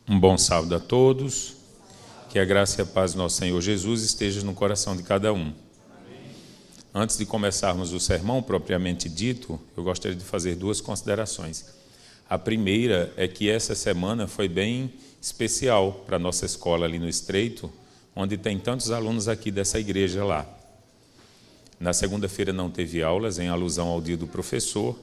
Um bom sábado a todos. Que a graça e a paz do nosso Senhor Jesus esteja no coração de cada um. Antes de começarmos o sermão propriamente dito, eu gostaria de fazer duas considerações. A primeira é que essa semana foi bem especial para a nossa escola ali no Estreito, onde tem tantos alunos aqui dessa igreja lá. Na segunda-feira não teve aulas, em alusão ao dia do professor,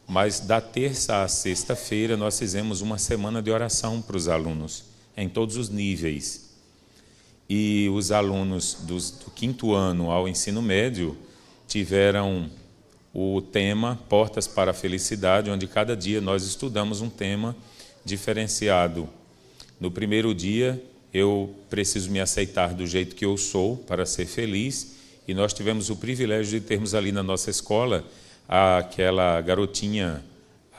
mas da terça à sexta-feira nós fizemos uma semana de oração para os alunos, em todos os níveis. E os alunos do 5º ano ao ensino médio tiveram o tema Portas para a Felicidade, onde cada dia nós estudamos um tema diferenciado. No primeiro dia, eu preciso me aceitar do jeito que eu sou para ser feliz, e nós tivemos o privilégio de termos ali na nossa escola aquela garotinha,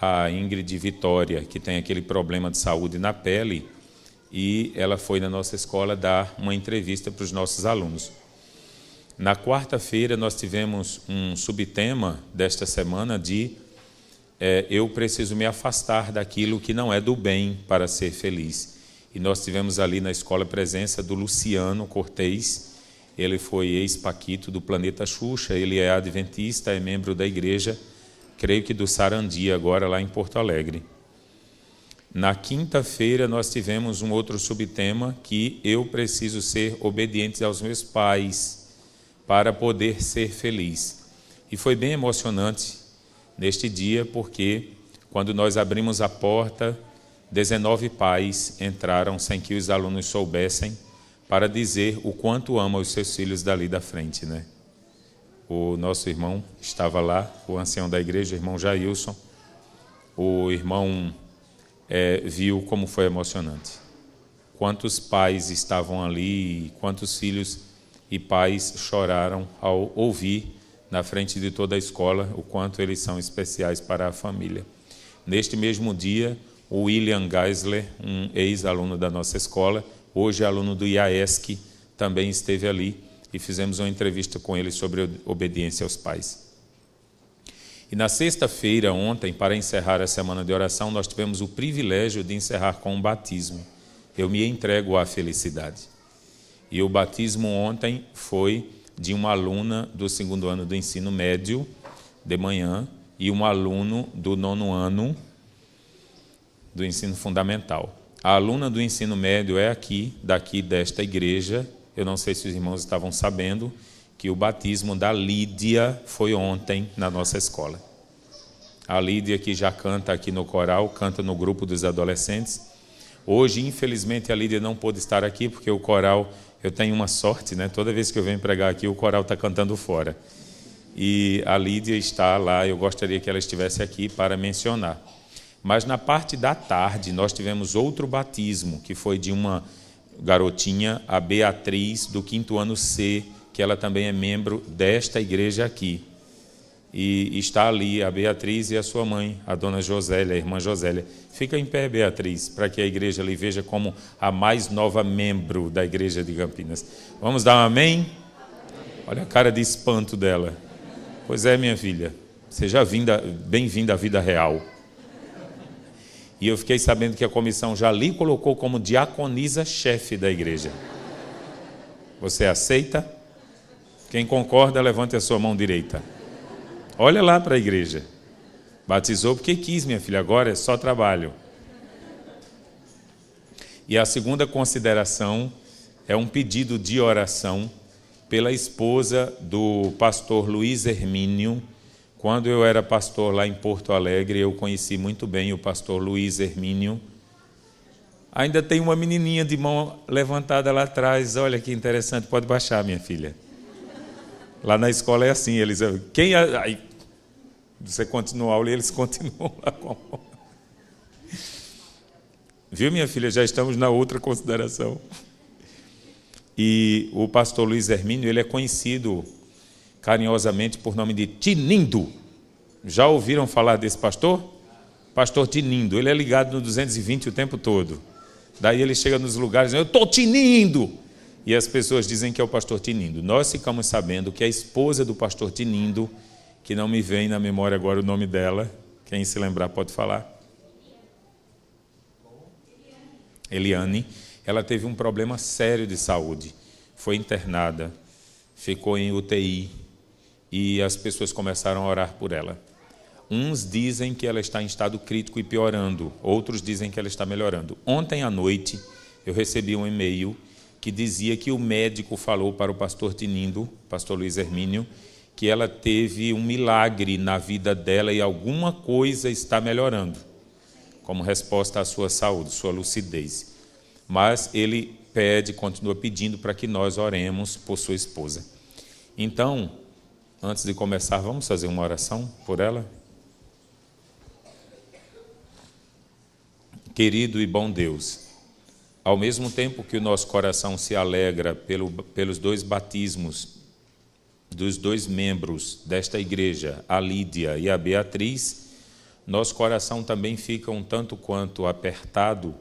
a Ingrid Vitória, que tem aquele problema de saúde na pele, e ela foi na nossa escola dar uma entrevista para os nossos alunos. Na quarta-feira nós tivemos um subtema desta semana de eu preciso me afastar daquilo que não é do bem para ser feliz. E nós tivemos ali na escola a presença do Luciano Cortez. Ele foi ex-paquito do Planeta Xuxa, ele é adventista, é membro da igreja, creio que do Sarandi, agora lá em Porto Alegre. Na quinta-feira nós tivemos um outro subtema, que eu preciso ser obediente aos meus pais para poder ser feliz. E foi bem emocionante neste dia, porque quando nós abrimos a porta, 19 pais entraram sem que os alunos soubessem, para dizer o quanto ama os seus filhos dali da frente, né? O nosso irmão estava lá, o ancião da igreja, o irmão Jailson. O irmão viu como foi emocionante. Quantos pais estavam ali, quantos filhos e pais choraram ao ouvir na frente de toda a escola o quanto eles são especiais para a família. Neste mesmo dia, o William Geisler, um ex-aluno da nossa escola, hoje aluno do IAESC, também esteve ali e fizemos uma entrevista com ele sobre obediência aos pais. E na sexta-feira, ontem, para encerrar a semana de oração, nós tivemos o privilégio de encerrar com um batismo. Eu me entrego à felicidade. E o batismo ontem foi de uma aluna do 2º ano do ensino médio, de manhã, e um aluno do 9º ano do ensino fundamental. A aluna do ensino médio é daqui desta igreja. Eu não sei se os irmãos estavam sabendo que o batismo da Lídia foi ontem na nossa escola. A Lídia, que já canta aqui no coral, canta no grupo dos adolescentes. Hoje, infelizmente, a Lídia não pôde estar aqui, porque o coral, eu tenho uma sorte, né? Toda vez que eu venho pregar aqui, o coral está cantando fora. E a Lídia está lá, eu gostaria que ela estivesse aqui para mencionar. Mas na parte da tarde, nós tivemos outro batismo, que foi de uma garotinha, a Beatriz, do 5º ano C, que ela também é membro desta igreja aqui. E está ali a Beatriz e a sua mãe, a dona Josélia, a irmã Josélia. Fica em pé, Beatriz, para que a igreja lhe veja como a mais nova membro da igreja de Campinas. Vamos dar um amém? Olha a cara de espanto dela. Pois é, minha filha, seja bem-vinda à vida real. E eu fiquei sabendo que a comissão já lhe colocou como diaconisa-chefe da igreja. Você aceita? Quem concorda, levante a sua mão direita. Olha lá para a igreja. Batizou porque quis, minha filha, agora é só trabalho. E a segunda consideração é um pedido de oração pela esposa do pastor Luiz Hermínio. Quando eu era pastor lá em Porto Alegre, eu conheci muito bem o pastor Luiz Hermínio. Ainda tem uma menininha de mão levantada lá atrás. Olha que interessante, pode baixar, minha filha. Lá na escola é assim, eles... Aí, você continua a aula e eles continuam lá com a mão. Viu, minha filha? Já estamos na outra consideração. E o pastor Luiz Hermínio, ele é conhecido carinhosamente por nome de Tinindo. Já ouviram falar desse pastor? Pastor Tinindo. Ele é ligado no 220 o tempo todo. Daí ele chega nos lugares e diz, eu estou tinindo. E as pessoas dizem que é o pastor Tinindo. Nós ficamos sabendo que a esposa do pastor Tinindo, que não me vem na memória agora o nome dela, quem se lembrar pode falar. Eliane, ela teve um problema sério de saúde. Foi internada, ficou em UTI e as pessoas começaram a orar por ela. Uns dizem que ela está em estado crítico e piorando, outros dizem que ela está melhorando. Ontem à noite eu recebi um e-mail que dizia que o médico falou para o pastor Tinindo, pastor Luiz Hermínio, que ela teve um milagre na vida dela e alguma coisa está melhorando, como resposta à sua saúde, sua lucidez. Mas ele continua pedindo para que nós oremos por sua esposa. Então, antes de começar, vamos fazer uma oração por ela? Querido e bom Deus, ao mesmo tempo que o nosso coração se alegra pelos 2 batismos dos 2 membros desta igreja, a Lídia e a Beatriz, nosso coração também fica um tanto quanto apertado,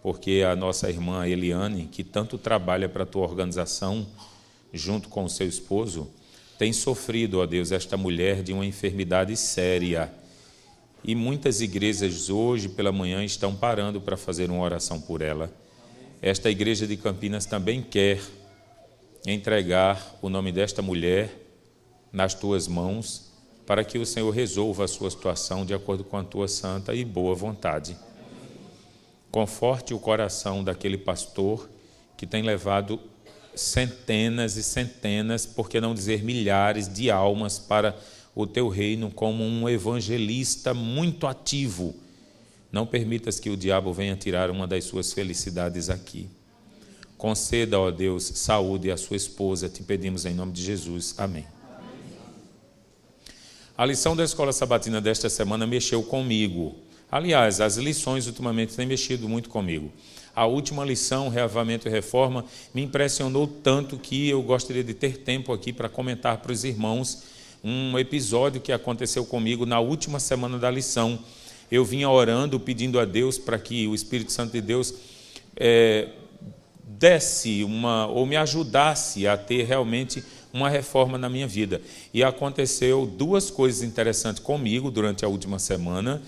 porque a nossa irmã Eliane, que tanto trabalha para a tua organização, junto com o seu esposo, tem sofrido, ó Deus, esta mulher de uma enfermidade séria. E muitas igrejas hoje pela manhã estão parando para fazer uma oração por ela. Esta igreja de Campinas também quer entregar o nome desta mulher nas tuas mãos, para que o Senhor resolva a sua situação de acordo com a tua santa e boa vontade. Conforte o coração daquele pastor que tem levado centenas e centenas, por que não dizer milhares de almas para o teu reino como um evangelista muito ativo. Não permitas que o diabo venha tirar uma das suas felicidades aqui. Conceda, ó Deus, saúde à sua esposa, te pedimos em nome de Jesus. Amém. A lição da Escola Sabatina desta semana mexeu comigo. Aliás, as lições ultimamente têm mexido muito comigo. A última lição, Reavivamento e Reforma, me impressionou tanto que eu gostaria de ter tempo aqui para comentar para os irmãos um episódio que aconteceu comigo na última semana da lição. Eu vinha orando, pedindo a Deus para que o Espírito Santo de Deus desse ou me ajudasse a ter realmente uma reforma na minha vida. E aconteceu 2 coisas interessantes comigo durante a última semana,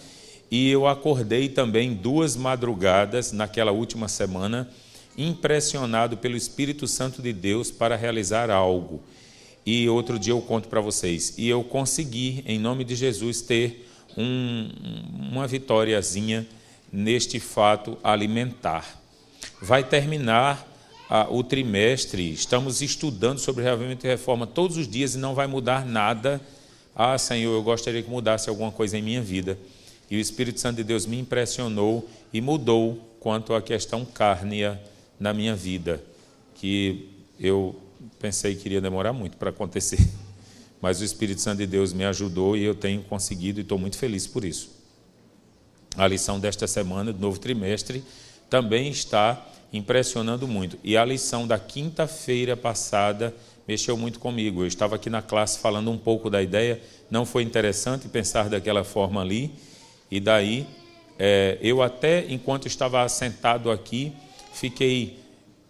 e eu acordei também 2 madrugadas naquela última semana, impressionado pelo Espírito Santo de Deus para realizar algo. E outro dia eu conto para vocês. E eu consegui, em nome de Jesus, ter uma vitóriazinha neste fato alimentar. Vai terminar o trimestre, estamos estudando sobre Reavivamento e Reforma todos os dias e não vai mudar nada. Ah, Senhor, eu gostaria que mudasse alguma coisa em minha vida. E o Espírito Santo de Deus me impressionou e mudou quanto à questão cárnea na minha vida, que eu pensei que iria demorar muito para acontecer. Mas o Espírito Santo de Deus me ajudou e eu tenho conseguido e estou muito feliz por isso. A lição desta semana, do novo trimestre, também está impressionando muito. E a lição da quinta-feira passada mexeu muito comigo. Eu estava aqui na classe falando um pouco da ideia, não foi interessante pensar daquela forma ali, e daí eu até, enquanto estava sentado aqui, fiquei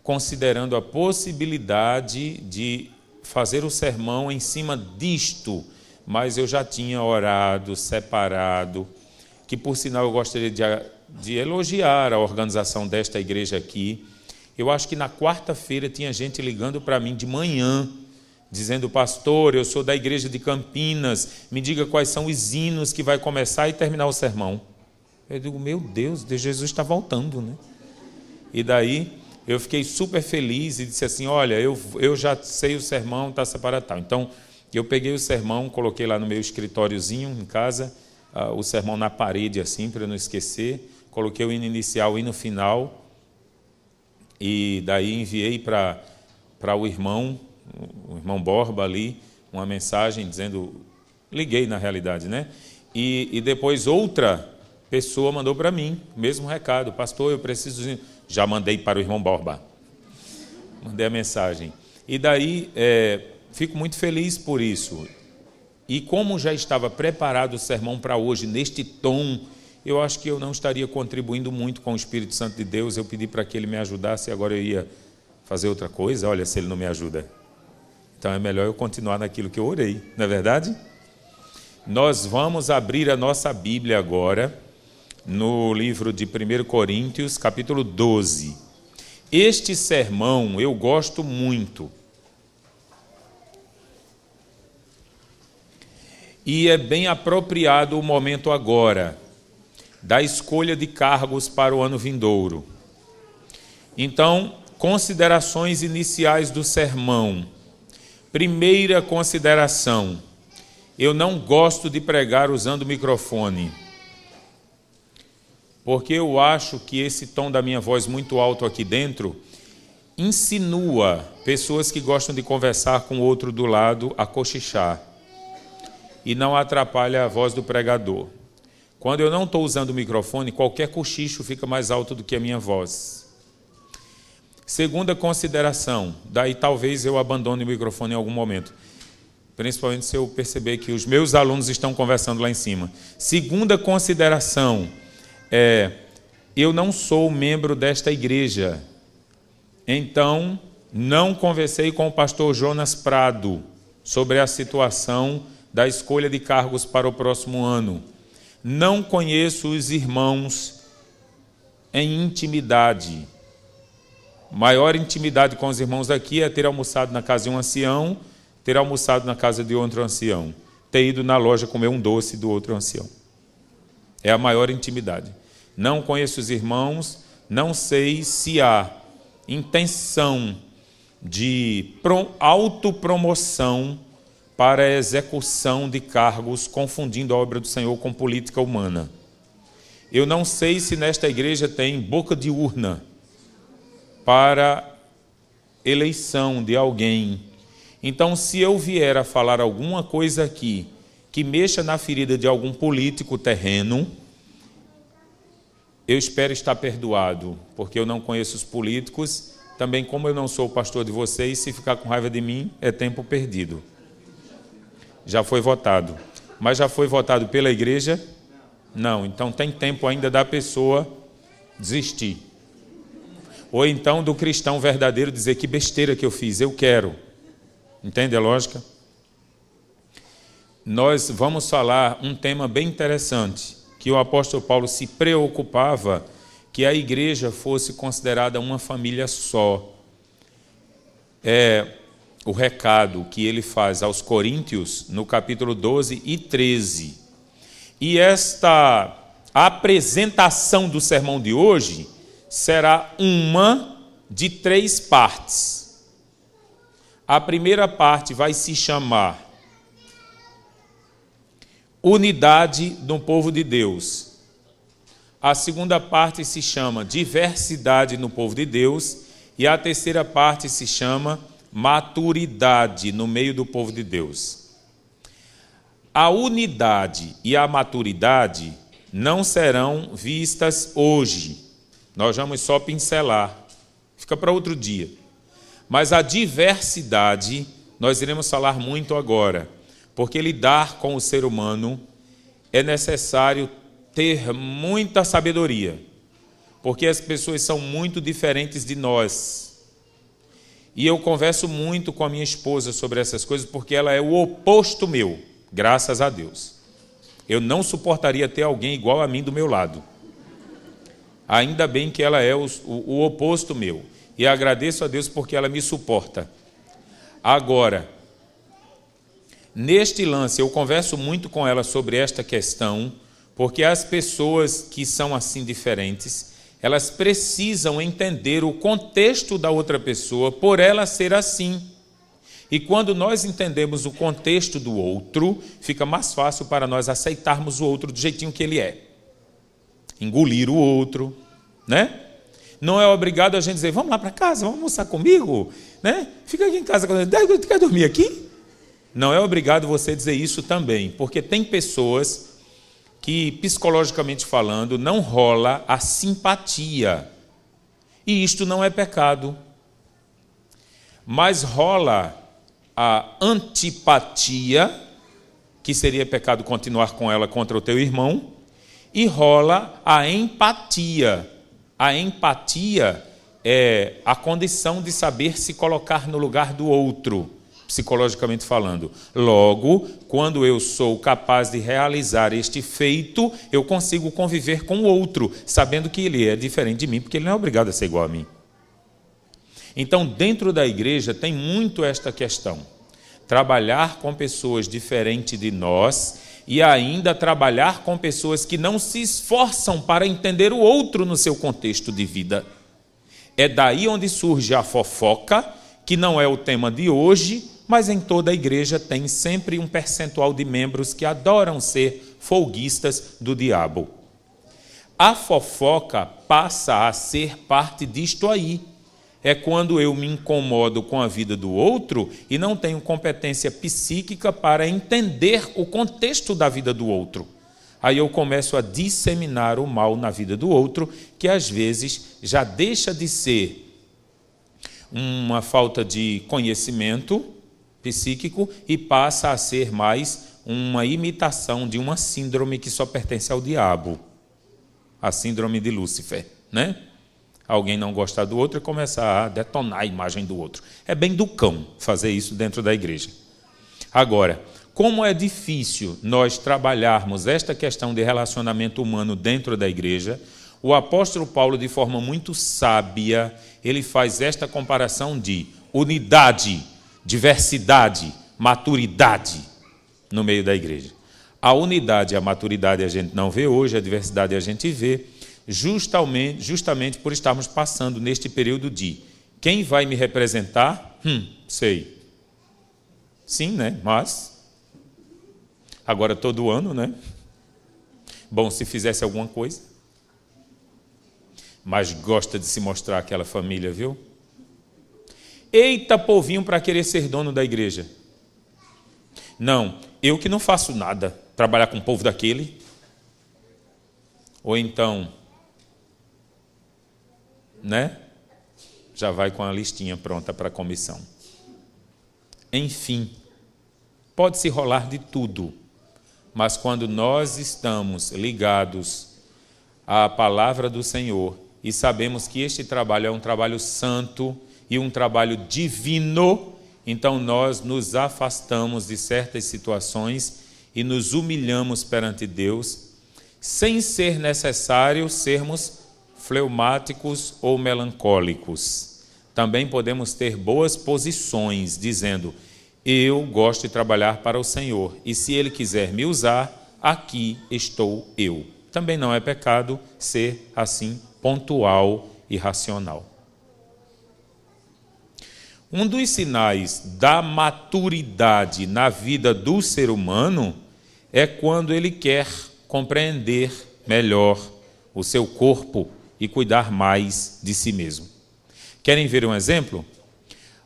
considerando a possibilidade de fazer o sermão em cima disto, mas eu já tinha orado, separado, que por sinal eu gostaria de elogiar a organização desta igreja aqui. Eu acho que na quarta-feira tinha gente ligando para mim de manhã, dizendo: pastor, eu sou da igreja de Campinas, me diga quais são os hinos que vai começar e terminar o sermão. Eu digo: meu Deus, Jesus está voltando, né? E daí eu fiquei super feliz e disse assim: olha, eu já sei o sermão, está separado tal. Então, eu peguei o sermão, coloquei lá no meu escritóriozinho em casa, o sermão na parede assim, para eu não esquecer. Coloquei o hino inicial e o hino final. E daí enviei para o irmão Borba ali, uma mensagem dizendo... Liguei na realidade, né? E depois outra pessoa mandou para mim o mesmo recado: pastor, eu preciso... Já mandei para o irmão Borba. Mandei a mensagem. E daí, fico muito feliz por isso. E como já estava preparado o sermão para hoje, neste tom, eu acho que eu não estaria contribuindo muito com o Espírito Santo de Deus. Eu pedi para que ele me ajudasse e agora eu ia fazer outra coisa. Olha, se ele não me ajuda. Então é melhor eu continuar naquilo que eu orei, não é verdade? Nós vamos abrir a nossa Bíblia agora no livro de 1 Coríntios, capítulo 12. Este sermão eu gosto muito. E é bem apropriado o momento agora, da escolha de cargos para o ano vindouro. Então, considerações iniciais do sermão. Primeira consideração: eu não gosto de pregar usando microfone, porque eu acho que esse tom da minha voz muito alto aqui dentro insinua pessoas que gostam de conversar com o outro do lado a cochichar, e não atrapalha a voz do pregador. Quando eu não estou usando o microfone, qualquer cochicho fica mais alto do que a minha voz. Segunda consideração, daí talvez eu abandone o microfone em algum momento, principalmente se eu perceber que os meus alunos estão conversando lá em cima. Segunda consideração, eu não sou membro desta igreja, então não conversei com o pastor Jonas Prado sobre a situação da escolha de cargos para o próximo ano. Não conheço os irmãos em intimidade. Maior intimidade com os irmãos aqui é ter almoçado na casa de um ancião, ter almoçado na casa de outro ancião, ter ido na loja comer um doce do outro ancião. É a maior intimidade. Não conheço os irmãos, não sei se há intenção de autopromoção para a execução de cargos, confundindo a obra do Senhor com política humana. Eu não sei se nesta igreja tem boca de urna para eleição de alguém. Então, se eu vier a falar alguma coisa aqui que mexa na ferida de algum político terreno, eu espero estar perdoado, porque eu não conheço os políticos. Também, como eu não sou o pastor de vocês, se ficar com raiva de mim, é tempo perdido. Já foi votado. Mas já foi votado pela igreja? Não. Então tem tempo ainda da pessoa desistir. Ou então do cristão verdadeiro dizer: que besteira que eu fiz, eu quero. Entende a lógica? Nós vamos falar um tema bem interessante, que o apóstolo Paulo se preocupava que a igreja fosse considerada uma família só. O recado que ele faz aos Coríntios no capítulo 12 e 13. E esta apresentação do sermão de hoje será uma de 3 partes. A primeira parte vai se chamar Unidade do povo de Deus. A segunda parte se chama Diversidade no povo de Deus. E a terceira parte se chama Maturidade no meio do povo de Deus. A unidade e a maturidade não serão vistas hoje. Nós vamos só pincelar. Fica para outro dia. Mas a diversidade nós iremos falar muito agora. Porque lidar com o ser humano é necessário ter muita sabedoria. Porque as pessoas são muito diferentes de nós. E eu converso muito com a minha esposa sobre essas coisas, porque ela é o oposto meu, graças a Deus. Eu não suportaria ter alguém igual a mim do meu lado. Ainda bem que ela é o oposto meu. E agradeço a Deus porque ela me suporta. Agora, neste lance, eu converso muito com ela sobre esta questão, porque as pessoas que são assim diferentes, elas precisam entender o contexto da outra pessoa por ela ser assim. E quando nós entendemos o contexto do outro, fica mais fácil para nós aceitarmos o outro do jeitinho que ele é. Engolir o outro, né? Não é obrigado a gente dizer: vamos lá para casa, vamos almoçar comigo, né? Fica aqui em casa, quer dormir aqui? Não é obrigado você dizer isso também, porque tem pessoas que, psicologicamente falando, não rola a simpatia. E isto não é pecado. Mas rola a antipatia, que seria pecado continuar com ela contra o teu irmão, e rola a empatia. A empatia é a condição de saber se colocar no lugar do outro. psicologicamente falando. Logo, quando eu sou capaz de realizar este feito, eu consigo conviver com o outro, sabendo que ele é diferente de mim, porque ele não é obrigado a ser igual a mim. Então, dentro da igreja tem muito esta questão. Trabalhar com pessoas diferentes de nós e ainda trabalhar com pessoas que não se esforçam para entender o outro no seu contexto de vida. É daí onde surge a fofoca, que não é o tema de hoje, mas em toda a igreja tem sempre um percentual de membros que adoram ser folguistas do diabo. A fofoca passa a ser parte disto aí. É quando eu me incomodo com a vida do outro e não tenho competência psíquica para entender o contexto da vida do outro. Aí eu começo a disseminar o mal na vida do outro, que às vezes já deixa de ser uma falta de conhecimento psíquico e passa a ser mais uma imitação de uma síndrome que só pertence ao diabo. A síndrome de Lúcifer, né? Alguém não gostar do outro e começar a detonar a imagem do outro. É bem do cão fazer isso dentro da igreja. Agora, como é difícil nós trabalharmos esta questão de relacionamento humano dentro da igreja, o apóstolo Paulo, de forma muito sábia, ele faz esta comparação de unidade, diversidade, maturidade no meio da igreja. A unidade e a maturidade a gente não vê hoje, a diversidade a gente vê, justamente por estarmos passando neste período de quem vai me representar? Sei. Sim, né? Mas agora todo ano, né? Bom, se fizesse alguma coisa. Mas gosta de se mostrar aquela família, viu? Eita povinho para querer ser dono da igreja. Não, eu que não faço nada, trabalhar com o povo daquele. Ou então, né? Já vai com a listinha pronta para a comissão. Enfim, pode-se rolar de tudo, mas quando nós estamos ligados à palavra do Senhor e sabemos que este trabalho é um trabalho santo e um trabalho divino, então nós nos afastamos de certas situações e nos humilhamos perante Deus, sem ser necessário sermos fleumáticos ou melancólicos. Também podemos ter boas posições, dizendo, eu gosto de trabalhar para o Senhor, e se Ele quiser me usar, aqui estou eu. Também não é pecado ser assim pontual e racional. Um dos sinais da maturidade na vida do ser humano é quando ele quer compreender melhor o seu corpo e cuidar mais de si mesmo. Querem ver um exemplo?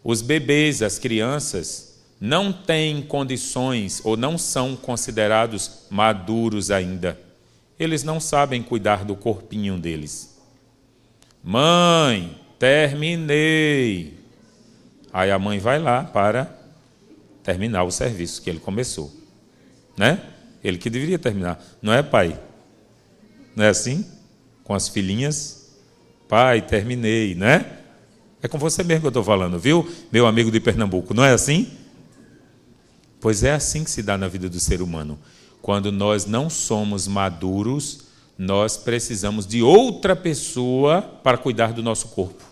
Os bebês, as crianças, não têm condições ou não são considerados maduros ainda. Eles não sabem cuidar do corpinho deles. Mãe, terminei. Aí a mãe vai lá para terminar o serviço que ele começou. Né? Ele que deveria terminar. Não é, pai? Não é assim? Com as filhinhas? Pai, terminei, né? É com você mesmo que eu estou falando, viu? Meu amigo de Pernambuco, não é assim? Pois é assim que se dá na vida do ser humano. Quando nós não somos maduros, nós precisamos de outra pessoa para cuidar do nosso corpo.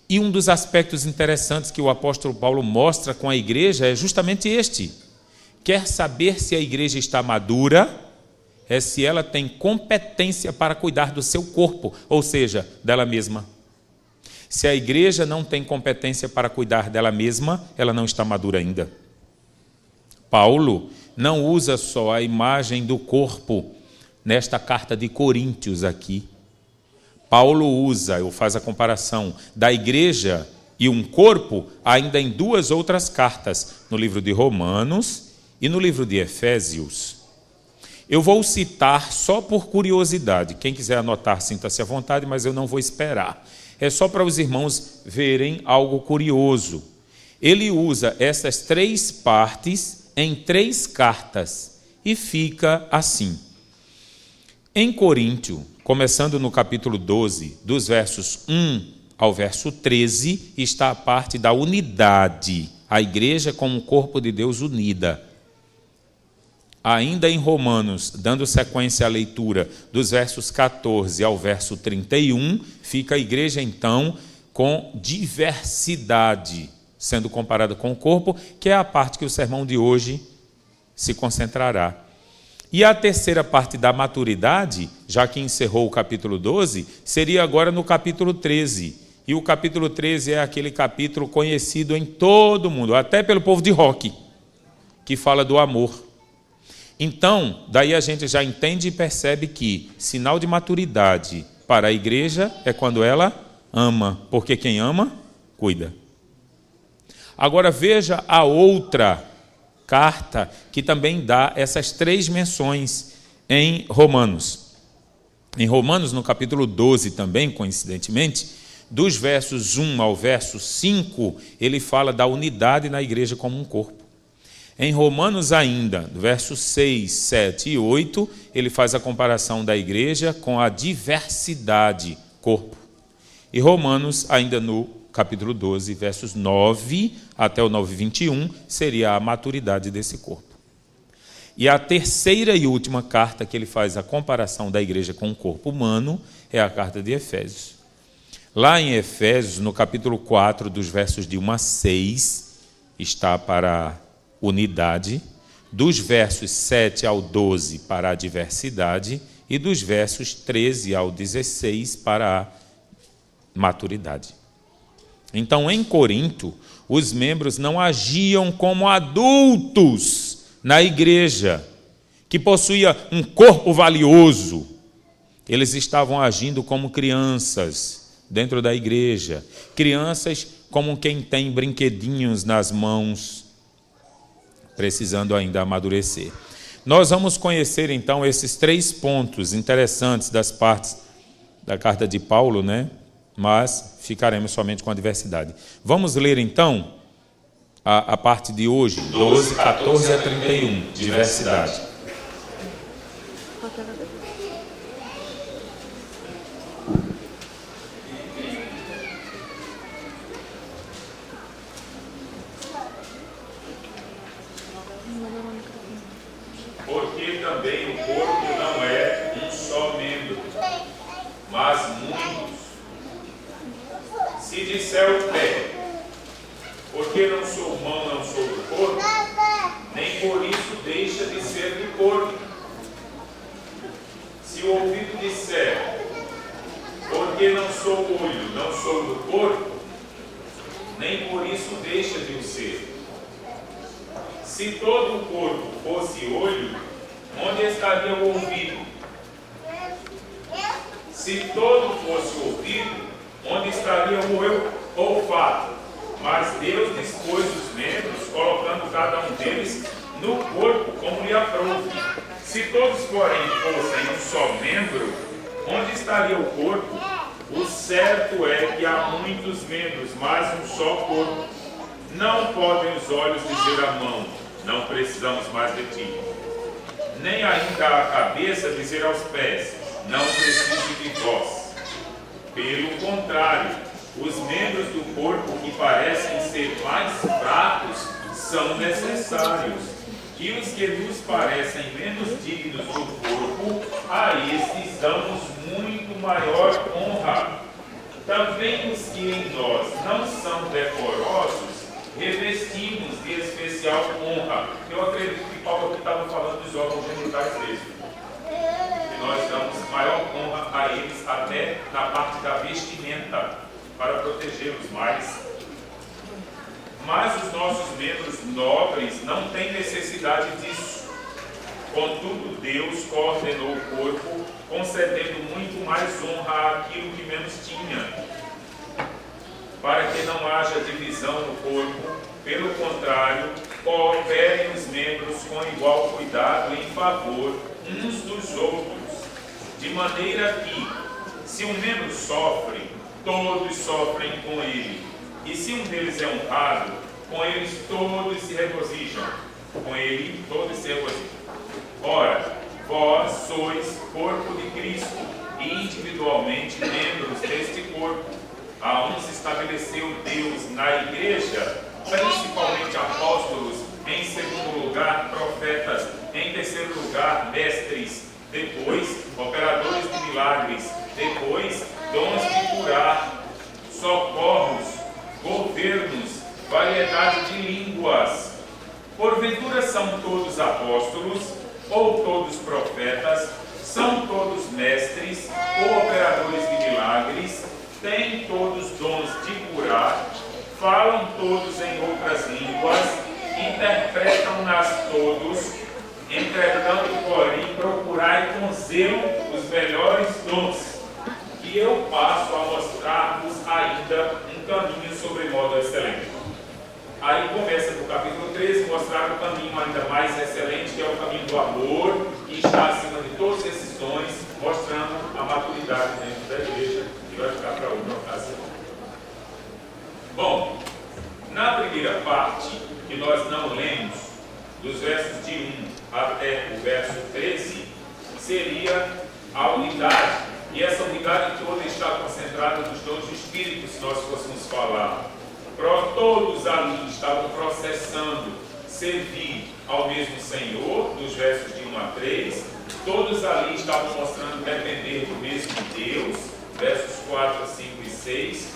E um dos aspectos interessantes que o apóstolo Paulo mostra com a igreja é justamente este. Quer saber se a igreja está madura? É se ela tem competência para cuidar do seu corpo, ou seja, dela mesma. Se a igreja não tem competência para cuidar dela mesma, ela não está madura ainda. Paulo não usa só a imagem do corpo nesta carta de Coríntios aqui. Paulo usa, ou faz a comparação da igreja e um corpo ainda em duas outras cartas, no livro de Romanos e no livro de Efésios. Eu vou citar só por curiosidade. Quem quiser anotar, sinta-se à vontade, mas eu não vou esperar. É só para os irmãos verem algo curioso. Ele usa essas três partes em 3 cartas e fica assim. Em Coríntio, começando no capítulo 12, dos versos 1 ao verso 13 está a parte da unidade, a igreja como um corpo de Deus unida. Ainda em Romanos, dando sequência à leitura dos versos 14 ao verso 31, fica a igreja então com diversidade, sendo comparada com o corpo, que é a parte que o sermão de hoje se concentrará. E a terceira parte da maturidade, já que encerrou o capítulo 12, seria agora no capítulo 13. E o capítulo 13 é aquele capítulo conhecido em todo mundo, até pelo povo de rock, que fala do amor. Então, daí a gente já entende e percebe que sinal de maturidade para a igreja é quando ela ama, porque quem ama, cuida. Agora veja a outra carta que também dá essas três menções em Romanos. Em Romanos, no capítulo 12 também, coincidentemente, dos versos 1 ao verso 5, ele fala da unidade na igreja como um corpo. Em Romanos ainda, do verso 6, 7 e 8, ele faz a comparação da igreja com a diversidade, corpo. E Romanos, ainda no capítulo 12, versos 9 até o 9, 21, seria a maturidade desse corpo. E a terceira e última carta que ele faz a comparação da igreja com o corpo humano é a carta de Efésios. Lá em Efésios, no capítulo 4, dos versos de 1 a 6, está para a unidade, dos versos 7 ao 12 para a diversidade e dos versos 13 ao 16 para a maturidade. Então, em Corinto, os membros não agiam como adultos na igreja, que possuía um corpo valioso. Eles estavam agindo como crianças dentro da igreja, crianças como quem tem brinquedinhos nas mãos, precisando ainda amadurecer. Nós vamos conhecer então esses três pontos interessantes das partes da carta de Paulo, né? Mas ficaremos somente com a diversidade. Vamos ler então a parte de hoje, 12, 14 a 31, diversidade. Porque também o corpo não é um só membro, mas muitos. Se disser o pé, porque não sou mão, não sou do corpo, nem por isso deixa de ser do corpo. Se o ouvido disser, porque não sou olho, não sou do corpo, nem por isso deixa de o ser. Se todo o corpo fosse olho, onde estaria o ouvido? Se todo fosse ouvido, onde estaria o olfato? Mas Deus dispôs os membros, colocando cada um deles no corpo como lhe aprouve. Se todos, porém, fossem um só membro, onde estaria o corpo? O certo é que há muitos membros, mas um só corpo. Não podem os olhos dizer à mão, não precisamos mais de ti. Nem ainda a cabeça dizer aos pés, não preciso de vós. Pelo contrário, os membros do corpo que parecem ser mais fracos são necessários. E os que nos parecem menos dignos do corpo, a estes damos muito maior honra. Também os que em nós não são decorosos, revestimos de especial honra. Eu acredito que Paulo aqui estava falando dos órgãos genitais mesmo. E nós damos maior honra a eles até na parte da vestimenta, para protegê-los mais. Mas os nossos membros nobres não têm necessidade disso. Contudo, Deus coordenou o corpo, concedendo muito mais honra àquilo que menos tinha, para que não haja divisão no corpo. Pelo contrário, cooperem os membros com igual cuidado em favor uns dos outros, de maneira que, se um membro sofre, todos sofrem com ele, e se um deles é honrado, com eles todos se regozijam. Com ele todos se regozijam. Ora, vós sois corpo de Cristo, e individualmente membros deste corpo. a uns estabeleceu Deus na igreja, principalmente apóstolos, em segundo lugar profetas, em terceiro lugar mestres, depois operadores de milagres, depois dons de curar, socorros, governos, variedade de línguas. Porventura são todos apóstolos, ou todos profetas, são todos mestres, ou operadores de milagres, têm todos dons de curar, falam todos em outras línguas, interpretam-nas todos. Entretanto, porém, procurai com zelo os melhores dons, que eu passo a mostrar-vos ainda um caminho sobremodo excelente. Aí começa no capítulo 13, mostrar o caminho ainda mais excelente, que é o caminho do amor, que está acima de todos esses dons, mostrando a maturidade dentro da igreja, que vai ficar para outra ocasião. Bom, na primeira parte, que nós não lemos, dos versos de 1 até o verso 13, seria a unidade. E essa unidade toda está concentrada nos dons do Espírito, se nós fôssemos falar. Todos ali estavam processando servir ao mesmo Senhor, dos versos de 1 a 3. Todos ali estavam mostrando depender do mesmo Deus, versos 4, 5 e 6.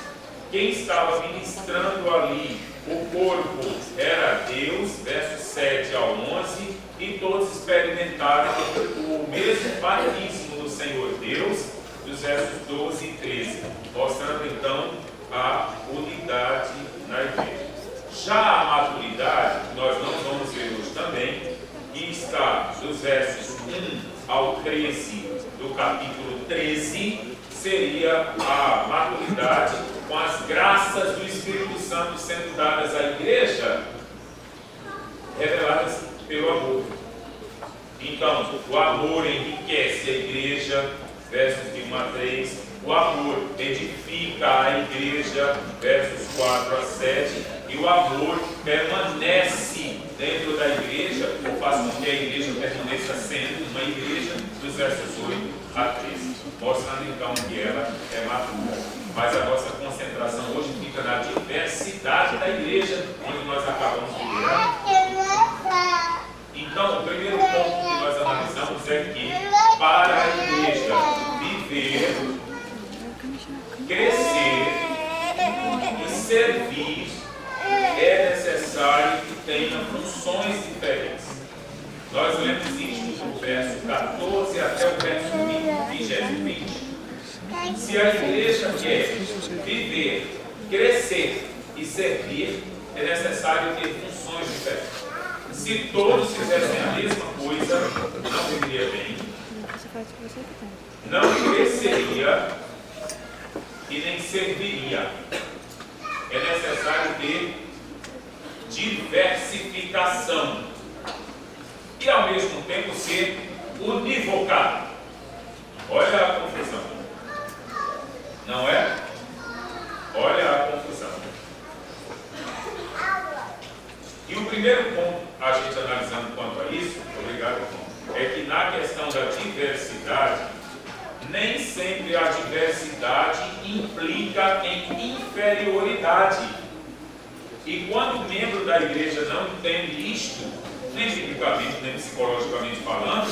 Quem estava ministrando ali o corpo era Deus, versos 7 ao 11. E todos experimentaram o mesmo batismo do Senhor Deus, dos versos 12 e 13, mostrando então a unidade na igreja. Já a maturidade, nós não vamos ver hoje também, que está dos versos 1 ao 13 do capítulo 13, seria a maturidade com as graças do Espírito Santo sendo dadas à igreja, reveladas pelo amor. Então, o amor enriquece a igreja, versos de 1 a 3. O amor edifica a igreja, versos 4 a 7. E o amor permanece dentro da igreja, ou faz com que a igreja permaneça sendo uma igreja, dos versos 8 a 13. Mostrando então que ela é madura. Mas a nossa concentração hoje fica na diversidade da igreja, onde nós acabamos de ler. Então, o primeiro ponto que nós analisamos é que, para a igreja viver, crescer e servir, é necessário que tenha funções diferentes. Nós lemos isso do verso 14 até o verso 20. Se a igreja quer viver, crescer e servir, é necessário ter funções diferentes. Se todos fizessem a mesma coisa, não viveria bem, não cresceria e nem serviria. É necessário ter diversificação e ao mesmo tempo ser univocado. Olha a confusão, não é? Olha a confusão. E o primeiro ponto, a gente analisando quanto a isso, obrigado, é que na questão da diversidade, nem sempre a diversidade implica em inferioridade. E quando o membro da igreja não entende isto, nem biblicamente, nem psicologicamente falando,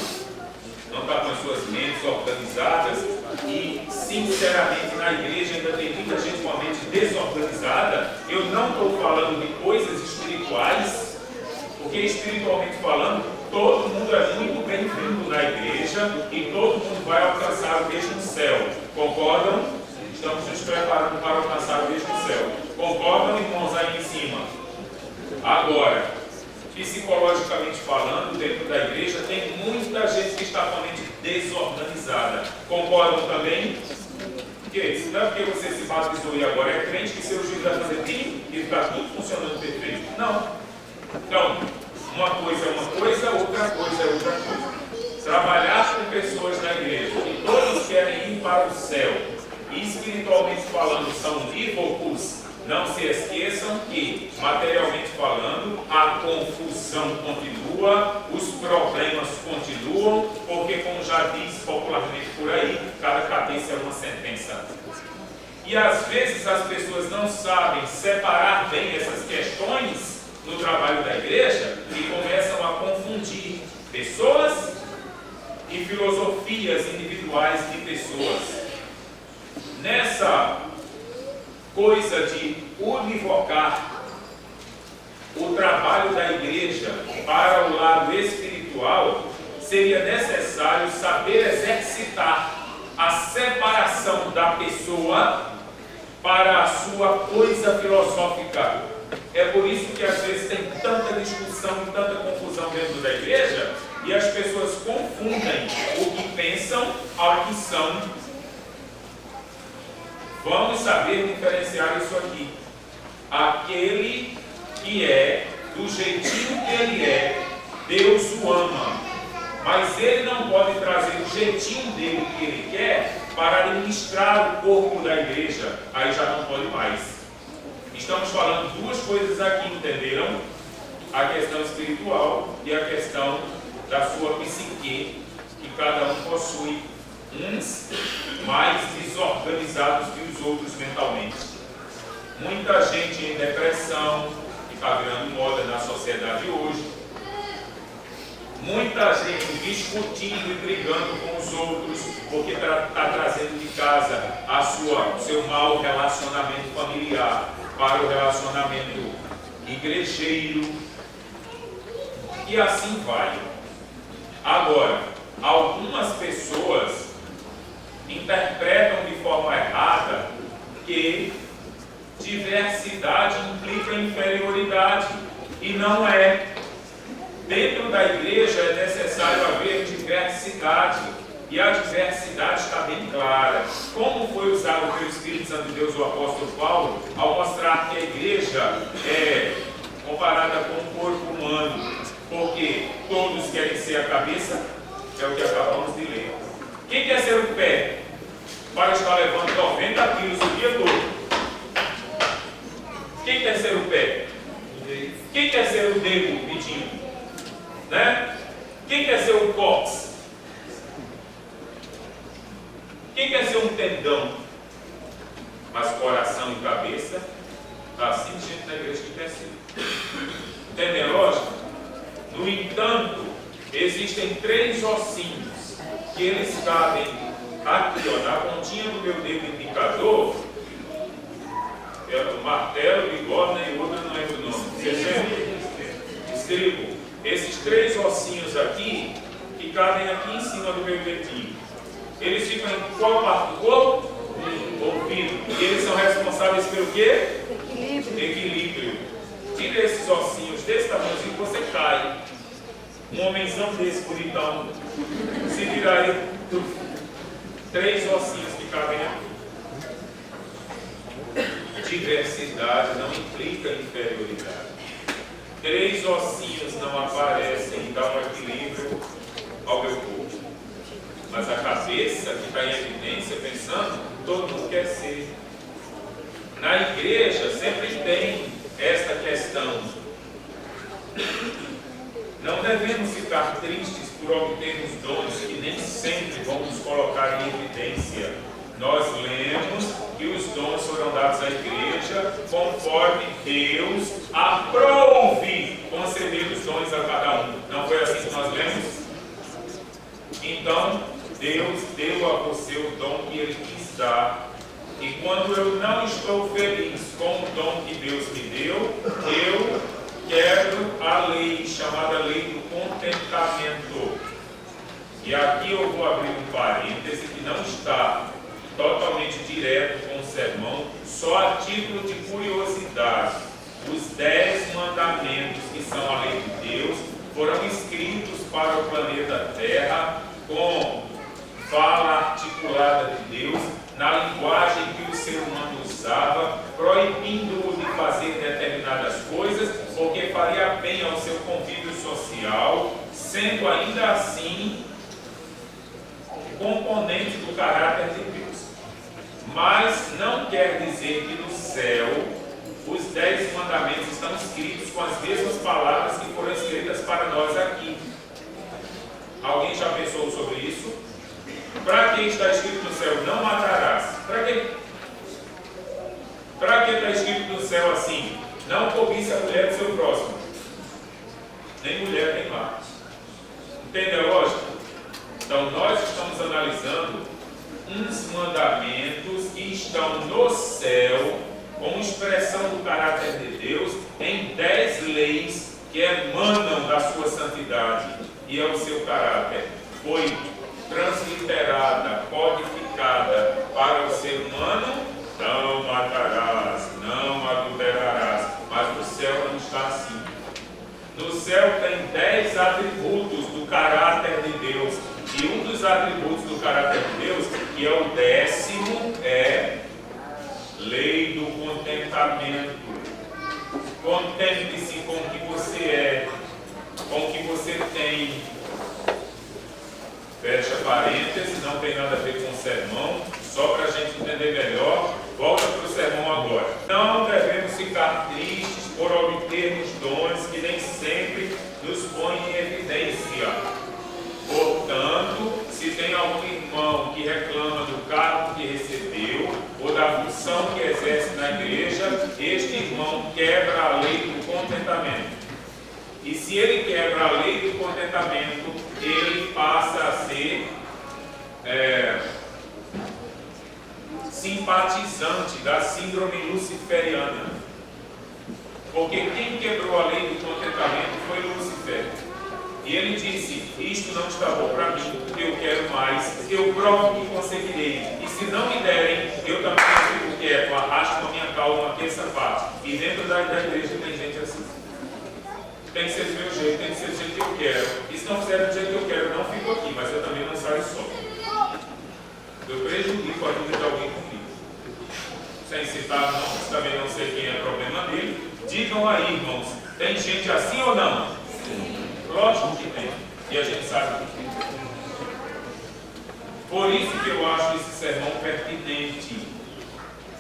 não está com as suas mentes organizadas e, sinceramente, na igreja ainda tem muita gente com a mente desorganizada. Eu não estou falando de coisas espirituais, porque espiritualmente falando, todo mundo é muito bem-vindo na igreja e todo mundo vai alcançar o mesmo céu. Concordam? Estamos nos preparando para alcançar o mesmo céu. Concordam, irmãos, aí em cima? Agora, psicologicamente falando, dentro da igreja, tem muita gente que está com a mente desorganizada. Concordam também? Porque não é porque você se batizou e agora é crente que seu juízo vai fazer bem e ficar tudo funcionando perfeito. Não. Então, uma coisa é uma coisa, outra coisa é outra coisa. Trabalhar com pessoas na igreja que todos querem ir para o céu e espiritualmente falando são unívocos, não se esqueçam que, materialmente falando, a confusão continua, os problemas continuam, porque, como já diz popularmente por aí, cada cabeça é uma sentença. E às vezes as pessoas não sabem separar bem essas questões no trabalho da igreja e começam a confundir pessoas e filosofias individuais de pessoas. Nessa coisa de univocar o trabalho da igreja para o lado espiritual, seria necessário saber exercitar a separação da pessoa para a sua coisa filosófica. É por isso que às vezes tem tanta discussão e tanta confusão dentro da igreja e as pessoas confundem o que pensam ao que são. Vamos saber diferenciar isso aqui. Aquele que é do jeitinho que ele é, Deus o ama, mas ele não pode trazer o jeitinho dele que ele quer para administrar o corpo da igreja. Aí já não pode mais. Estamos falando duas coisas aqui, entenderam? A questão espiritual e a questão da sua psique, que cada um possui, uns mais desorganizados que os outros mentalmente. Muita gente em depressão, que está virando moda na sociedade hoje. Muita gente discutindo e brigando com os outros, porque está trazendo de casa o seu mau relacionamento familiar para o relacionamento igrejeiro. E assim vai. Agora, algumas pessoas interpretam de forma errada que diversidade implica inferioridade, e não é. Dentro da igreja é necessário haver diversidade, e a diversidade está bem clara. Como foi usado pelo Espírito Santo de Deus, o apóstolo Paulo, ao mostrar que a igreja é comparada com o corpo humano, porque todos querem ser a cabeça, é o que acabamos de ler. Quem quer ser o pé para estar levando 90 quilos o dia todo? Quem quer ser o pé? Quem quer ser o dedo, Vitinho? Né? Quem quer ser o cóccix? Quem quer ser um tendão? Mas coração e cabeça, está assim de gente na igreja que quer ser. Entendem a lógica? No entanto, existem 3 ossinhos que eles cabem aqui, ó, na pontinha do meu dedo indicador. É o martelo, bigorna e o outro não lembro o nome. Vocês lembram? Estribo. Esses 3 ossinhos aqui, que cabem aqui em cima do meu dedinho, eles ficam em qual parte do corpo? Ouvido. E eles são responsáveis pelo quê? Equilíbrio. Tira esses ossinhos desse tamanhozinho, você cai. Um homenzão desse bonitão, se virar aí, 3 ossinhos que cabem aqui. Diversidade não implica inferioridade. 3 ossinhos não aparecem e dão um equilíbrio ao meu corpo. Mas a cabeça que está em evidência, pensando, todo mundo quer ser. Na igreja sempre tem esta questão. Não devemos ficar tristes por obtermos dons que nem sempre vão nos colocar em evidência. Nós lemos que os dons foram dados à igreja conforme Deus aprouve conceder os dons a cada um. Não foi assim que nós lemos? Então, Deus deu a você o dom que Ele quis dar. E quando eu não estou feliz com o dom que Deus me deu, eu quero a lei, chamada lei do contentamento. E aqui eu vou abrir um parêntese que não está totalmente direto com o sermão, só a título de curiosidade. Os 10 mandamentos, que são a lei de Deus, foram escritos para o planeta Terra com fala articulada de Deus, na linguagem que o ser humano usava, proibindo-o de fazer determinadas coisas, porque faria bem ao seu convívio social, sendo ainda assim componente do caráter de Deus. Mas não quer dizer que no céu os 10 mandamentos estão escritos com as mesmas palavras que foram escritas para nós aqui. Alguém já pensou sobre isso? Para que está escrito no céu, não matarás? Para quê? Não cobiça a mulher do seu próximo. Nem mulher, nem lá. Entende a lógica? Então, nós estamos analisando uns mandamentos que estão no céu, como expressão do caráter de Deus, em 10 leis que emanam da sua santidade e é o seu caráter. Foi transliterada, codificada para o ser humano: não matarás, não adulterarás. Mas no céu não está assim. No céu tem 10 atributos do caráter de Deus. E um dos atributos do caráter de Deus, que é o 10º, é lei do contentamento. Contente-se com o que você é, com o que você tem. Fecha parênteses, não tem nada a ver com o sermão, só para a gente entender melhor. Volta para o sermão agora. Não devemos ficar tristes por obtermos dons que nem sempre nos põem em evidência. Portanto, se tem algum irmão que reclama do cargo que recebeu ou da função que exerce na igreja, este irmão quebra a lei do contentamento. E se ele quebra a lei do contentamento, ele passa a ser simpatizante da síndrome luciferiana. Porque quem quebrou a lei do contentamento foi Lúcifer. E ele disse: isto não está bom para mim, eu quero mais, eu provo que conseguirei. E se não me derem, eu também fico quieto, arrasto a minha cauda uma terça parte. E dentro da igreja tem gente assim. Tem que ser do meu jeito, tem que ser do jeito que eu quero. E se não fizer do jeito que eu quero, eu não fico aqui, mas eu também não saio só. Eu prejudico a vida de alguém comigo. Sem citar nomes, também não sei quem é o problema dele. Digam aí, irmãos, tem gente assim ou não? Lógico que tem. E a gente sabe que tem. Por isso que eu acho esse sermão pertinente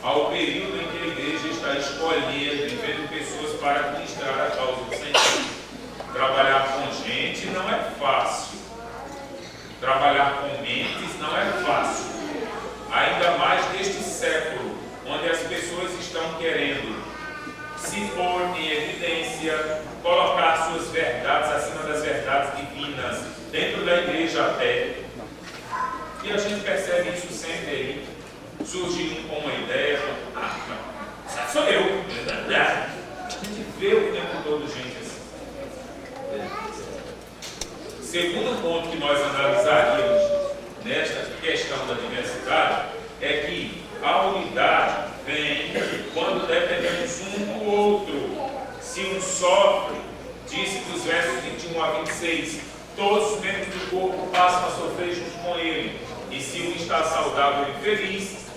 ao período em que a igreja está escolhendo e vendo pessoas para ministrar a causa do Senhor. Trabalhar com gente não é fácil. Trabalhar com mentes não é fácil. Ainda mais neste século, onde as pessoas estão querendo se pôr em evidência, colocar suas verdades acima das verdades divinas, dentro da igreja até. E a gente percebe isso sempre aí, surgindo com uma ideia: sou eu. A gente vê o tempo todo gente assim. Segundo ponto que nós analisaríamos nesta questão da diversidade é que a unidade vem quando dependemos um do outro. Se um sofre, disse dos versos 21 a 26, todos os membros do corpo passam a sofrer junto com ele. E se um está saudável e feliz,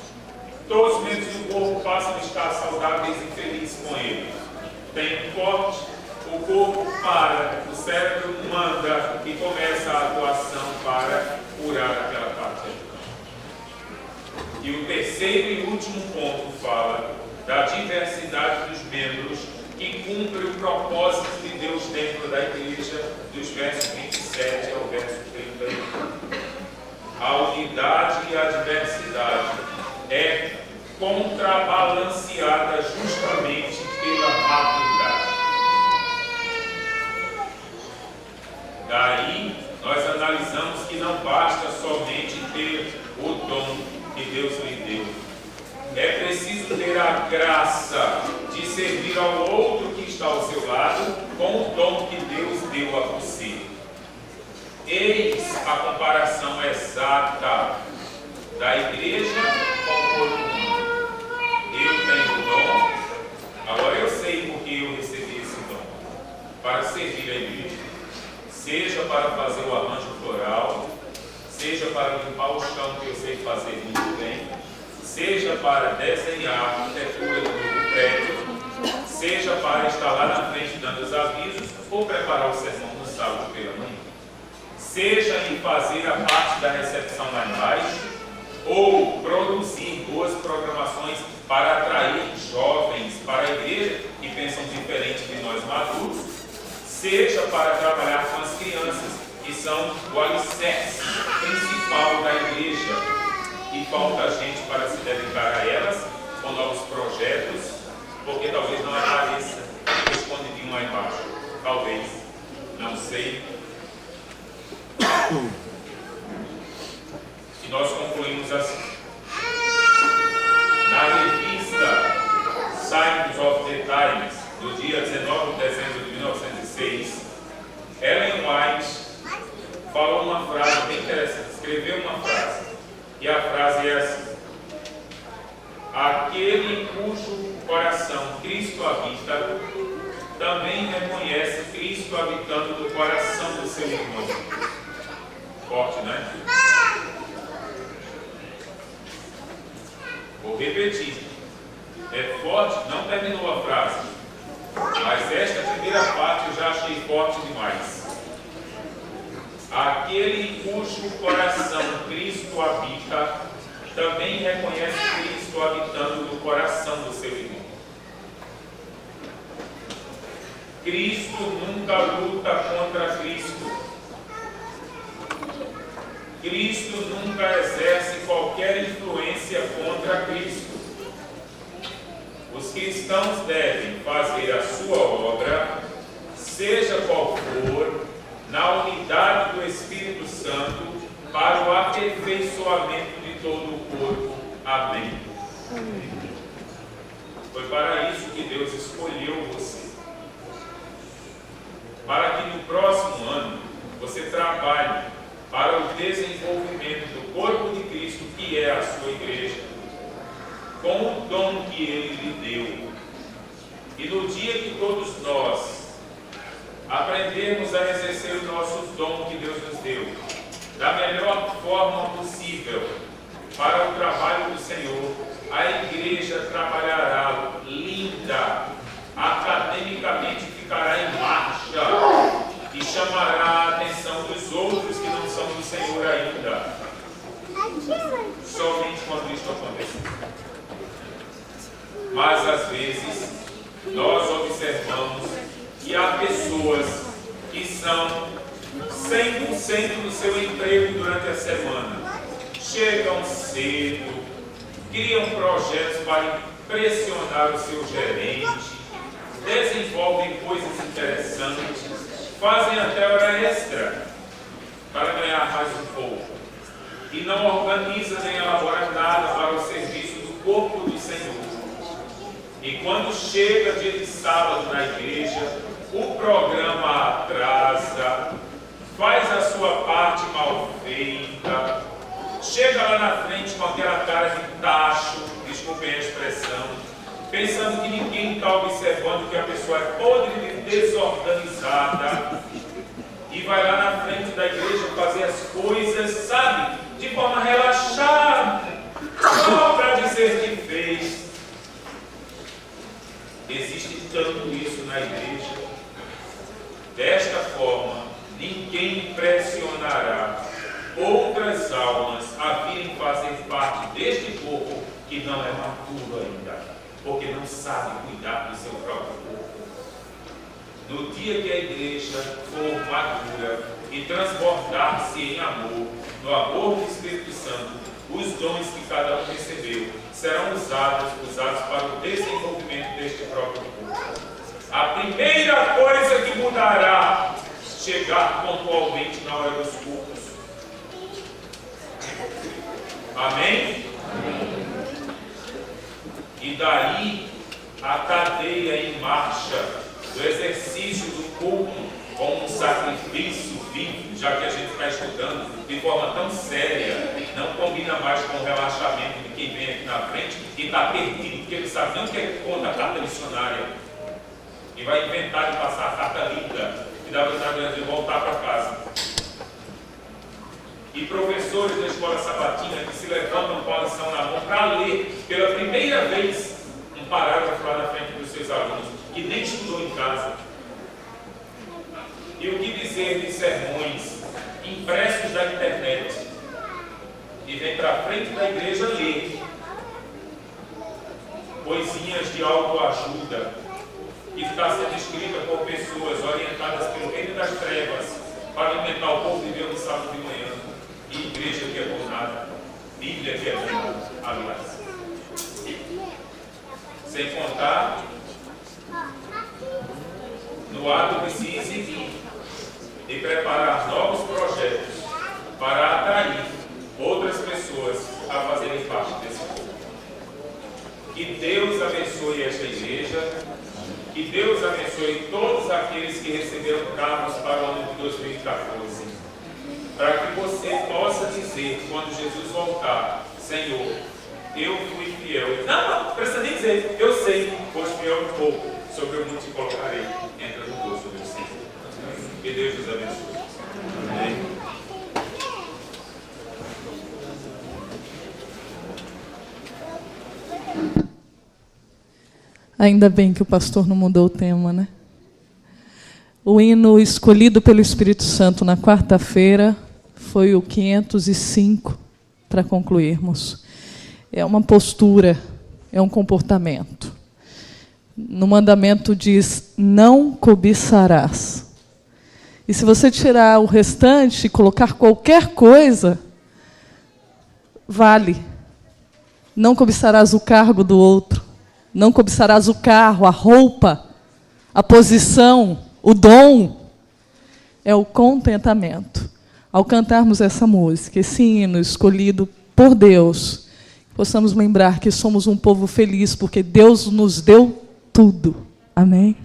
todos os membros do corpo passam a estar saudáveis e felizes com ele. Tem um corte, o corpo para, o cérebro manda e começa a atuação para curar aquela parte. E o terceiro e último ponto fala da diversidade dos membros que cumpre o propósito de Deus dentro da igreja, dos versos 27 ao verso 31. A unidade e a diversidade é contrabalanceada justamente pela maturidade. Daí, nós analisamos que não basta somente ter o dom que Deus lhe deu. É preciso ter a graça de servir ao outro que está ao seu lado com o dom que Deus deu a você. Eis a comparação exata da igreja com o corpo humano. Eu tenho o dom, agora eu sei porque eu recebi esse dom, para servir a igreja. Seja para fazer o arranjo floral, seja para limpar o chão, que eu sei fazer muito bem, seja para desenhar a arquitetura do novo prédio, seja para estar lá na frente dando os avisos ou preparar o sermão no sábado pela manhã, seja em fazer a parte da recepção lá embaixo ou produzir boas programações para atrair jovens para a igreja que pensam diferente de nós maduros, seja para trabalhar com as crianças, que são o alicerce principal da igreja, e falta gente para se dedicar a elas, com novos projetos, porque talvez não apareça no dia 19 de dezembro de 1906, Ellen White falou uma frase bem interessante, escreveu uma frase, e a frase é assim: aquele cujo coração Cristo habita, também reconhece Cristo habitando no coração do seu irmão. Forte, né? Vou repetir. É forte, não terminou a frase, mas esta primeira parte eu já achei forte demais. Aquele cujo coração Cristo habita, também reconhece Cristo habitando no coração do seu irmão. Cristo nunca luta contra Cristo. Cristo nunca exerce qualquer influência contra Cristo. Os cristãos devem fazer a sua obra, seja qual for, na unidade do Espírito Santo, para o aperfeiçoamento de todo o corpo. Amém. Foi para isso que Deus escolheu você. Para que no próximo ano você trabalhe para o desenvolvimento do corpo de Cristo, que é a sua igreja, com o dom que Ele lhe deu. E no dia que todos nós aprendermos a exercer o nosso dom que Deus nos deu, da melhor forma possível, para o trabalho do Senhor, a igreja trabalhará linda, academicamente ficará em marcha e chamará a atenção dos outros que não são do Senhor ainda. Somente quando isso acontecer. Mas às vezes nós observamos que há pessoas que são 100% do seu emprego durante a semana. Chegam cedo, criam projetos para impressionar o seu gerente, desenvolvem coisas interessantes, fazem até hora extra para ganhar mais um pouco, e não organizam nem elaboram nada para o serviço do corpo do Senhor. E quando chega dia de sábado na igreja, o programa atrasa, faz a sua parte mal feita, chega lá na frente com aquela cara de tacho, desculpem a expressão, pensando que ninguém está observando que a pessoa é podre e desorganizada, e vai lá na frente da igreja fazer as coisas, sabe, de forma relaxada, só para dizer que fez. Existe tanto isso na igreja. Desta forma, ninguém pressionará outras almas a virem fazer parte deste corpo que não é maturo ainda, porque não sabe cuidar do seu próprio corpo. No dia que a igreja for madura e transbordar-se em amor, no amor do Espírito Santo, os dons que cada um recebeu serão usados para o desenvolvimento deste próprio corpo. A primeira coisa que mudará, chegar pontualmente na hora dos cultos. Amém? Amém. E daí a cadeia em marcha do exercício do culto como um sacrifício vivo, já que a gente está estudando de forma tão séria, não combina mais com o relaxamento de quem vem aqui na frente e está perdido, porque ele sabe nem o que é que conta a carta missionária e vai inventar de passar a carta linda e dá vontade de voltar para casa. E professores da escola sabatina que se levantam com a lição na mão para ler pela primeira vez um parágrafo lá na frente dos seus alunos, que nem estudou em casa. E o que dizer de sermões impressos da internet e vem para frente da igreja ler coisinhas de autoajuda que está sendo escrita por pessoas orientadas pelo reino das trevas para alimentar o povo de Deus no sábado de manhã, e igreja que é bom nada, Bíblia que é bom nada, aliás. Sem contar no ato de se exibir e preparar novos projetos para atrair outras pessoas a fazerem parte desse povo. Que Deus abençoe esta igreja Que Deus abençoe todos aqueles que receberam cargos para o ano de 2014. Para que você possa dizer, quando Jesus voltar, Senhor, eu fui fiel. Não precisa nem dizer, eu sei, pois fiel um pouco, sobre o muito te colocarei. Entra no gozo do Senhor. Que Deus nos abençoe. Amém. Ainda bem que o pastor não mudou o tema, né? O hino escolhido pelo Espírito Santo na quarta-feira foi o 505, para concluirmos. É uma postura, é um comportamento. No mandamento diz, não cobiçarás. E se você tirar o restante e colocar qualquer coisa, vale. Não cobiçarás o cargo do outro. Não cobiçarás o carro, a roupa, a posição, o dom. É o contentamento. Ao cantarmos essa música, esse hino escolhido por Deus, possamos lembrar que somos um povo feliz, porque Deus nos deu tudo. Amém?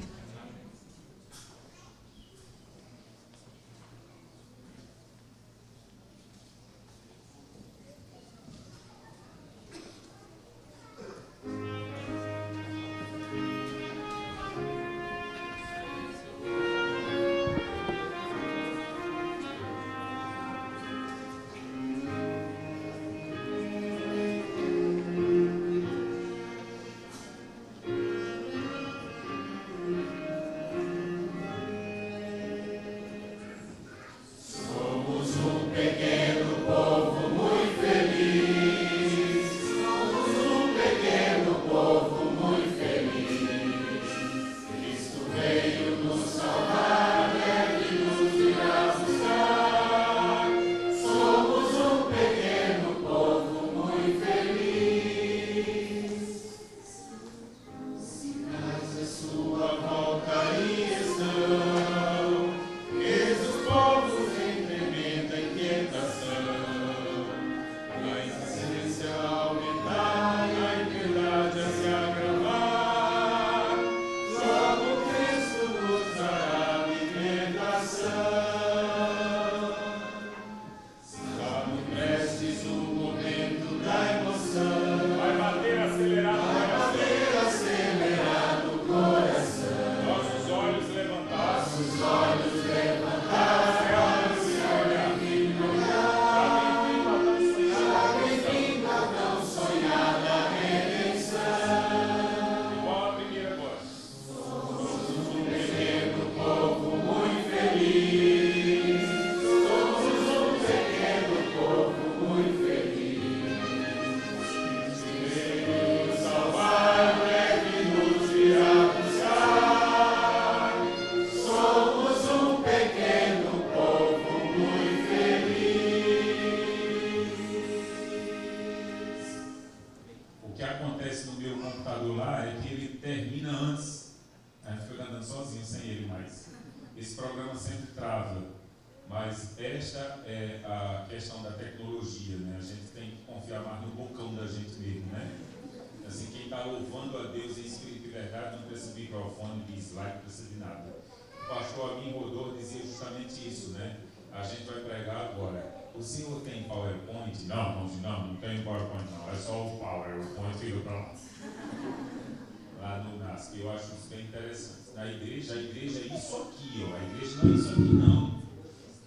Eu acho isso bem interessante. Na igreja, a igreja é isso aqui, ó. A igreja não é isso aqui, não.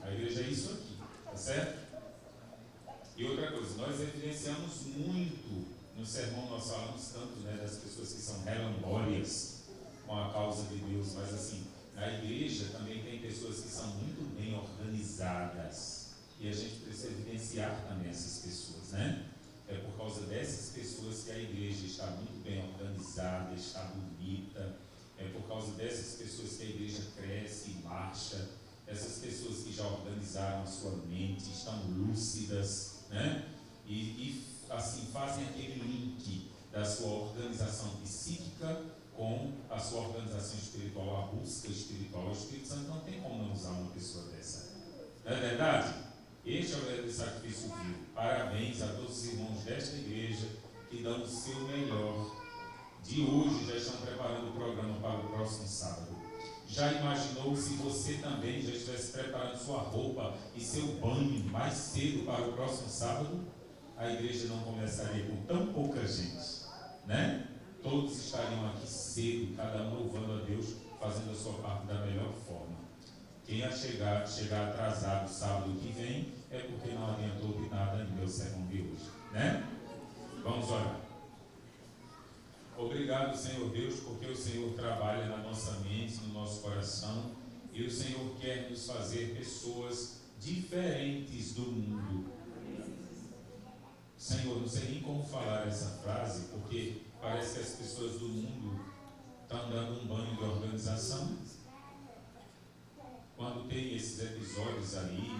A igreja é isso aqui, tá certo? E outra coisa, nós evidenciamos muito no sermão, nós falamos tanto, né, das pessoas que são relambórias com a causa de Deus, mas assim, na igreja também tem pessoas que são muito bem organizadas. E a gente precisa evidenciar também essas pessoas, né? É por causa dessas pessoas que a igreja está muito bem organizada, está bonita. É por causa dessas pessoas que a igreja cresce e marcha. Essas pessoas que já organizaram a sua mente, estão lúcidas, né? E assim fazem aquele link da sua organização psíquica com a sua organização espiritual, a busca espiritual. O Espírito Santo não tem como não usar uma pessoa dessa. Não é verdade? Este é o verdadeiro sacrifício vivo. Parabéns a todos os irmãos desta igreja que dão o seu melhor. De hoje já estão preparando o programa para o próximo Já imaginou se você também já estivesse preparando sua roupa e seu banho mais cedo para o próximo sábado? A igreja não começaria com tão pouca gente, né? Todos estariam aqui cedo, cada um louvando a Deus, fazendo a sua parte da melhor forma. Quem chegar atrasado sábado que vem é porque não adiantou de nada ainda o sermão de hoje, né? Vamos orar. Obrigado, Senhor Deus, porque o Senhor trabalha na nossa mente, no nosso coração, e o Senhor quer nos fazer pessoas diferentes do mundo. Senhor, não sei nem como falar essa frase, porque parece que as pessoas do mundo estão dando um banho de organização. Quando tem esses episódios aí,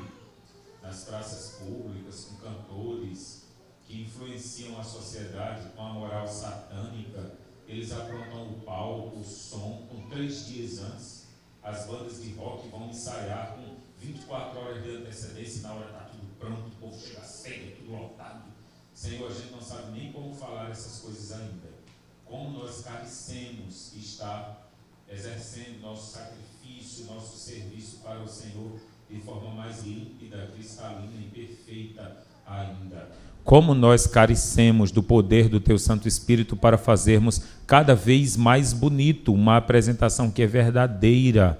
nas praças públicas, com cantores que influenciam a sociedade com a moral satânica, eles aprontam o palco, o som, com 3 dias antes. As bandas de rock vão ensaiar com 24 horas de antecedência, e na hora está tudo pronto, o povo chega cedo, tudo lotado. Senhor, a gente não sabe nem como falar essas coisas ainda. Como nós carecemos estar exercendo nosso sacrifício, nosso serviço para o Senhor de forma mais límpida, cristalina e perfeita ainda. Como nós carecemos do poder do Teu Santo Espírito para fazermos cada vez mais bonito uma apresentação que é verdadeira,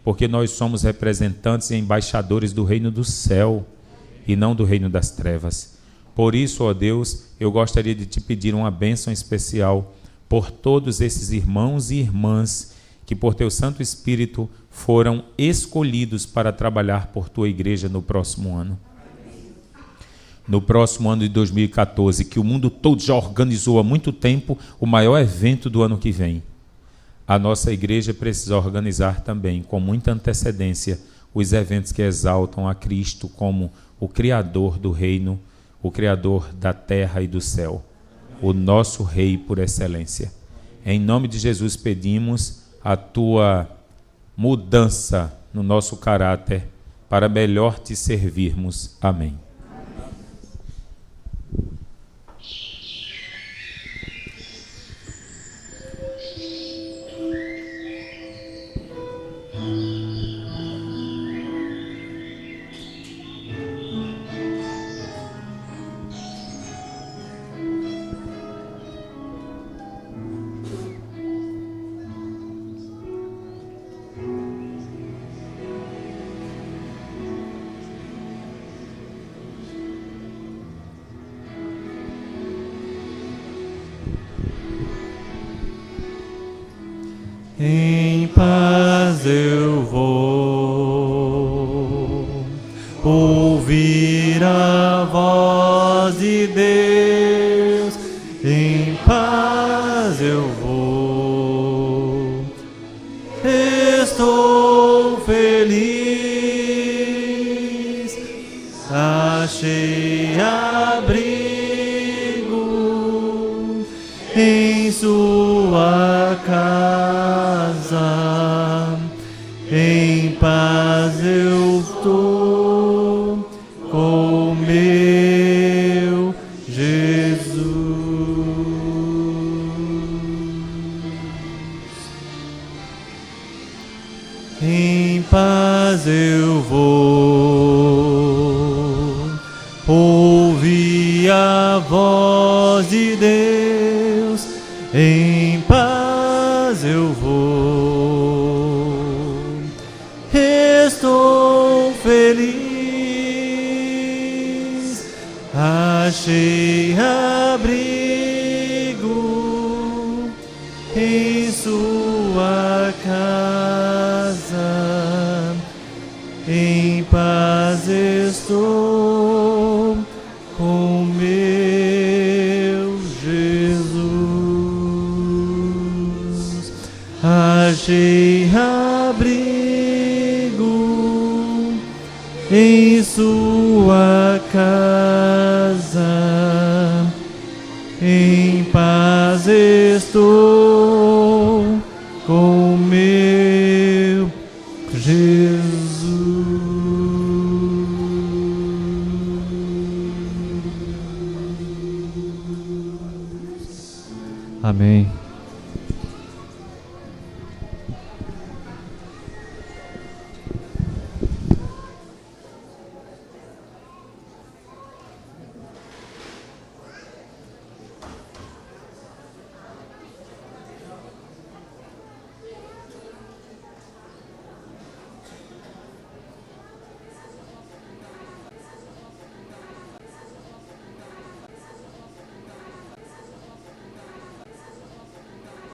porque nós somos representantes e embaixadores do reino do céu e não do reino das trevas. Por isso, ó Deus, eu gostaria de te pedir uma bênção especial por todos esses irmãos e irmãs que por Teu Santo Espírito foram escolhidos para trabalhar por Tua igreja no próximo ano. No próximo ano de 2014, que o mundo todo já organizou há muito tempo o maior evento do ano que vem. A nossa igreja precisa organizar também, com muita antecedência, os eventos que exaltam a Cristo como o Criador do reino, o Criador da terra e do céu, o nosso Rei por excelência. Em nome de Jesus pedimos a Tua mudança no nosso caráter para melhor Te servirmos. Amém. Em paz eu vou ouvir a voz de Deus. Em paz eu vou, estou feliz, achei abrigo em Sua casa. Em paz eu estou com meu Jesus. Em paz eu vou ouvir a voz de Deus. Em paz eu vou, estou feliz, achei abrigo em Sua casa. Em paz estou com meu Jesus. Achei abrigo em Sua casa. Em paz estou com meu Jesus. Amém.